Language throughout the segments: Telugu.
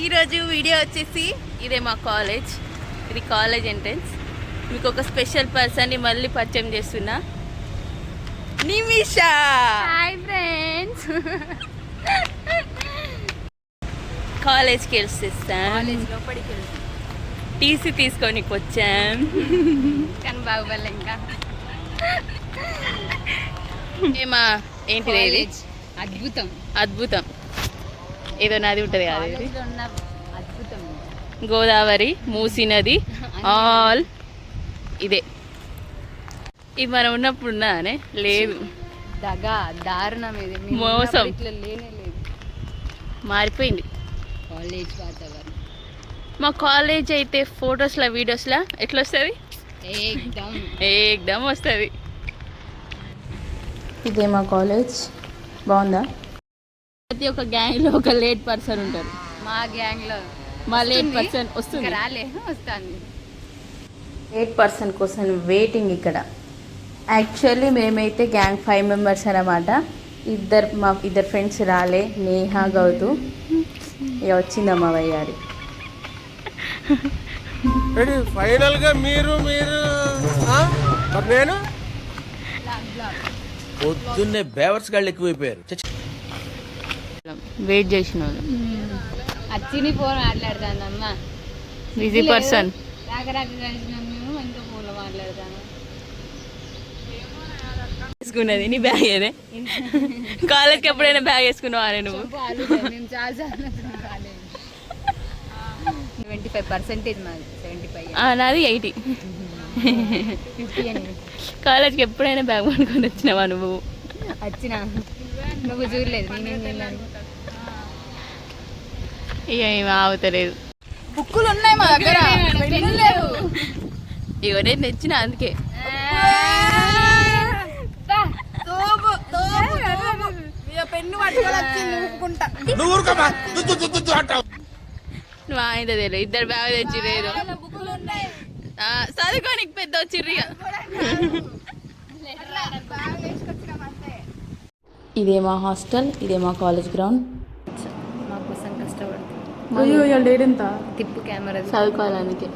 ఈరోజు వీడియో వచ్చేసి ఇదే మా కాలేజ్, ఇది కాలేజ్ ఎంట్రన్స్. మీకు ఒక స్పెషల్ పర్సన్ని మళ్ళీ పరిచయం చేస్తున్నా, నిమిషా. Hi friends. కాలేజ్కి వెళ్ళిస్తాం, టీసీ తీసుకోనికి వచ్చాం. కానీ బాగుపడలే ఇంకా. ఏమా ఏంటిది ఇది? అద్భుతం అద్భుతం ఏదో నది ఉంటుంది కదా ఇది, అద్భుతం. గోదావరి, మూసీ నది, ఆల్ ఇదే. ఇది మనం ఉన్నప్పుడు ఉన్నదానే లేదు, దగా దారుణం ఇది, మోసం ఇట్లా లేనే లేదు. మారిపోయింది కాలేజ్ వాతావరణం. మా కాలేజ్ అయితే ఫొటోస్లో వీడియోస్లో ఎట్లా వస్తుంది? ఏకదమ్ వస్తుంది. ఇదే మా కాలేజ్, బాగుందా? ప్రతి ఒక్క గ్యాంగ్లో ఒక లేట్ పర్సన్ ఉంటారు. మా గ్యాంగ్లో మా లేట్ పర్సన్ వస్తుంది, రాలే వస్తుంది. లేట్ పర్సన్ కోసం వెయిటింగ్ ఇక్కడ. యాక్చువల్లీ మేమైతే గ్యాంగ్ 5 మెంబర్స్ అన్నమాట. మా ఇద్దరు ఫ్రెండ్స్ రాలే, నేహా, గౌతు. ఇక వచ్చిందమ్మా వయ్యారి. ఫైనల్ గా మీరు నేను పొద్దున్నే బేవర్స్ గాళ్ళు ఎక్కువైపోయారు. వెయిట్ చేసిన వాళ్ళు అచ్చిని ఫోన్ మాట్లాడతానమ్మా, బిజీ పర్సన్. రాక కలిసిన మేము ఇంకా ఫోన్లో మాట్లాడతాను. వేసుకున్నది నీ బ్యాగ్ ఏదే? కాలేజ్కి ఎప్పుడైనా బ్యాగ్ వేసుకున్నావా నువ్వు? మేము చాలా 25% మాది, 75. నాది 80. కాలేజ్కి ఎప్పుడైనా బ్యాగ్ పట్టుకొని వచ్చినావా నువ్వు? వచ్చినా, నువ్వు చూడలేదు. ఇక ఏమి ఆగుతలేదు. బుక్కులు ఉన్నాయి మా దగ్గర, లేవు. ఇక నేను తెచ్చిన అందుకే. పెన్ను పట్టుకొని నువ్వు ఆయన తెలియదు, ఇద్దరు బ్యాగ్ తెచ్చిర్రు. చదువుకోనికి పెద్ద వచ్చిర్రు. ఇదే మా హాస్టల్, ఇదే మా కాలేజ్ గ్రౌండ్. మా కోసం కష్టపడుతుంది. తిప్పు కెమెరా చదువుకోవాలి అందుకే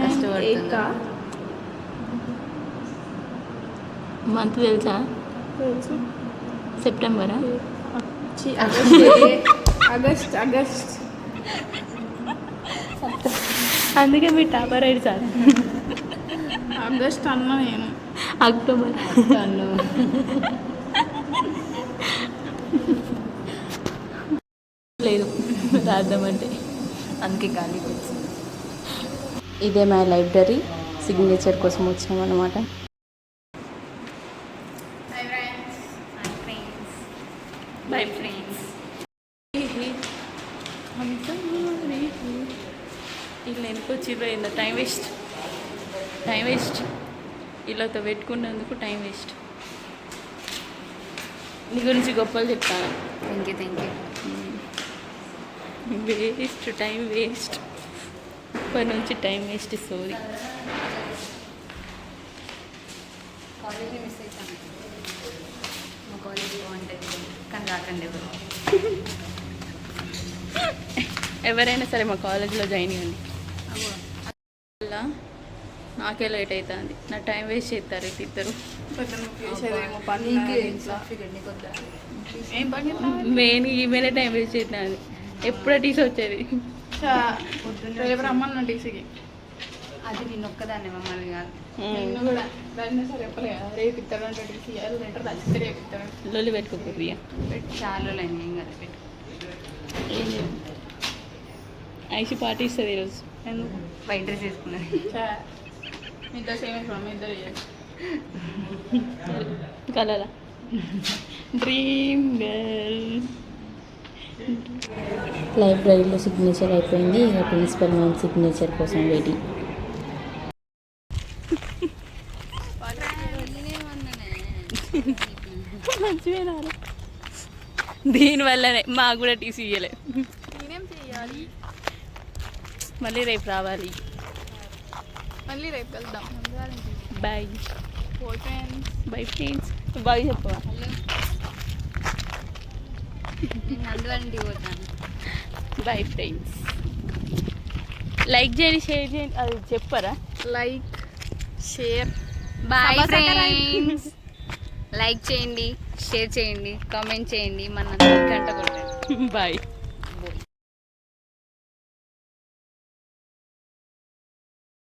కష్టపడుతుందా. మంత్ తెలుసా? సెప్టెంబరా? ఆగస్ట్ అందుకే మీ టాపర్ అయ్యి సార్. ఆగస్ట్ అన్నా నేను అక్టోబర్ లేదు రాద్దామంటే అందుకే ఖాళీ వచ్చింది. ఇదే మా లైబ్రరీ, సిగ్నేచర్ కోసం వచ్చినాం అనమాట. Bye friends. వీళ్ళు ఎందుకొచ్చిర్రో ఏందో, టైం వేస్ట్. వీళ్ళతో పెట్టుకున్నందుకు టైం వేస్ట్. నీ గురించి గొప్పలు చెప్తాను. Thank you. Waste, time waste. ఇప్పటి నుంచి టైం వేస్ట్. సోరీ. కాలేజ్ని మిస్ అవుతాను. మా కాలేజ్ బాగుంటుంది కానీ రాకండి ఎవరు. ఎవరైనా సరే మా కాలేజ్లో జాయిన్ అవ్వండి. అలా నాకే లేట్ అవుతుంది, నా టైం వేస్ట్ చేస్తారు ఇద్దరు. మెయిన్ ఈమెయిలే టైం వేస్ట్ చేస్తాను. ఎప్పుడో టీసీ వచ్చేది. రమ్మన్నా టీసీకి. అది నేను ఒక్కదాన్ని, మమ్మల్ని కాదు. రేపు ఇస్తాడంటే టీసీ లెటర్ తచ్చితే రేపు ఇస్తాడు. లొల్లి పెట్టుకోకూడదు. చాలా లైన్ ఏం కదా పెట్టు. ఐసి పార్టీ ఇస్తుంది ఈరోజు. ఎందుకు వైట్ డ్రెస్ వేసుకున్నది? ఇద్దరు సేమ్ వేసుకోండి, ఇద్దరు కలరా డ్రీమ్ గర్ల్. లైబ్రరీలో సిగ్నేచర్ అయిపోయింది, ఇక ప్రిన్సిపల్ మ్యామ్ సిగ్నేచర్ కోసం వెయిటింగ్. మంచిగా దీనివల్లనే మాకు కూడా టీసీ ఇయ్యలే. మళ్ళీ రేపు రావాలి. మళ్ళీ రేపు వెళ్దాం. Bye bye friends. బాయ్ చెప్పవా? నేను అందువల్ల పోతాను. Bye friends. లైక్ చేయండి, షేర్ చేయండి, అది చెప్పరా? Like, share, bye subscribe. Friends. Like చేయండి, షేర్ చేయండి, కామెంట్ చేయండి, మన గంట కొట్టండి. బాయ్.